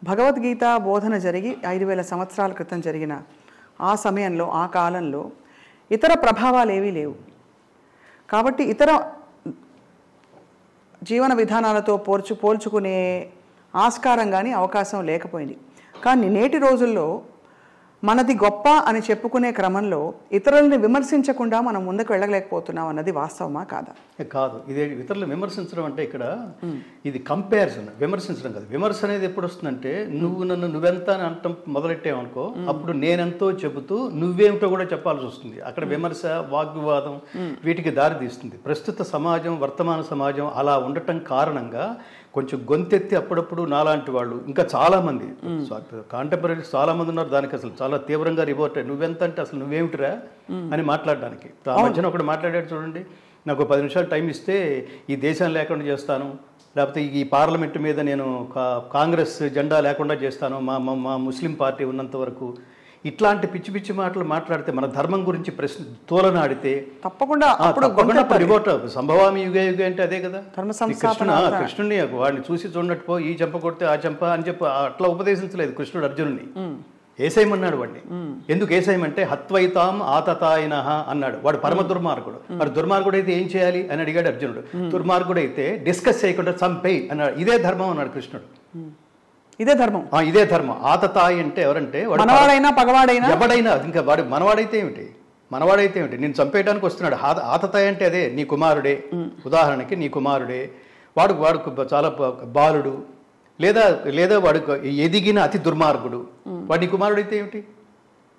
భగవద్గీత బోధన జరిగి 5000 సంవత్సరాల క్రితం జరిగిన ఆ సమయంలో ఆ కాలంలో ఇతర ప్రభావాలు ఏవీ లేవు. కాబట్టి ఇతర జీవన విధానాలతో పోల్చుకునే ఆస్కారం కానీ అవకాశం లేకపోయింది. కానీ నేటి రోజుల్లో మనది గొప్ప అని చెప్పుకునే క్రమంలో ఇతరులని విమర్శించకుండా మనం ముందుకు వెళ్ళలేకపోతున్నాం అన్నది వాస్తవమా కాదా? కాదు. ఇదే ఇతరులు విమర్శించడం అంటే ఇక్కడ ఇది కంపారిజన్, విమర్శించడం కాదు. విమర్శ అనేది ఎప్పుడు వస్తుందంటే నువ్వు నన్ను నువ్వెంత అని అంటాం మొదలెట్టావనుకో, అప్పుడు నేనెంతో చెబుతూ నువ్వేమిటో కూడా చెప్పాల్సి వస్తుంది. అక్కడ విమర్శ, వాగ్వివాదం వీటికి దారి తీస్తుంది. ప్రస్తుత సమాజం, వర్తమాన సమాజం అలా ఉండటం కారణంగా కొంచెం గొంతెత్తి అప్పుడప్పుడు నాలాంటి వాళ్ళు ఇంకా చాలామంది కాంటెంపరీస్ చాలామంది ఉన్నారు దానికి అసలు చాలా తీవ్రంగా రిపోర్ట్ నువ్వెంత అంటే అసలు నువ్వేమిటిరా అని మాట్లాడడానికి. ఆ మధ్యన ఒకటి మాట్లాడాడు చూడండి, నాకు 10 నిమిషాలు టైం ఇస్తే ఈ దేశం లేకుండా చేస్తాను, లేకపోతే ఈ పార్లమెంటు మీద నేను కాంగ్రెస్ జెండా లేకుండా చేస్తాను మా ముస్లిం పార్టీ ఉన్నంత వరకు. ఇట్లాంటి పిచ్చి పిచ్చి మాటలు మాట్లాడితే, మన ధర్మం గురించి ప్రశ్న తోలనాడితే తప్పకుండా రిపోర్ట్ సంభవామి యుగే యుగే అంటే అదే కదా. కృష్ణుడిని వాడిని చూసి చూడనట్టు పో, ఈ చెంప కొడితే ఆ చెంప అని చెప్పి అట్లా ఉపదేశించలేదు కృష్ణుడు అర్జునుడిని. ఏసైమన్నాడు వాడిని. ఎందుకు ఏసైమంటే హత్వైతాం ఆతతాయన అన్నాడు. వాడు పరమ దుర్మార్గుడు. వాడు దుర్మార్గుడు అయితే ఏం చేయాలి అని అడిగాడు అర్జునుడు. దుర్మార్గుడు అయితే డిస్కస్ చేయకుండా చంపేయి అన్నాడు. ఇదే ధర్మం అన్నాడు కృష్ణుడు. ఇదే ధర్మం, ఇదే ధర్మం. ఆతతాయి అంటే ఎవరంటే మనవాడైనా పగవాడైనా ఎవడైనా. ఇంకా వాడు మనవాడైతే ఏమిటి, మనవాడైతే ఏమిటి, నేను చంపేయడానికి వస్తున్నాడు. ఆతతాయి అంటే అదే నీ కుమారుడే. ఉదాహరణకి నీ కుమారుడే, వాడు చాలా బాలుడు, లేదా వాడు ఎదిగిన అతి దుర్మార్గుడు, వాడి కుమారుడైతే ఏమిటి?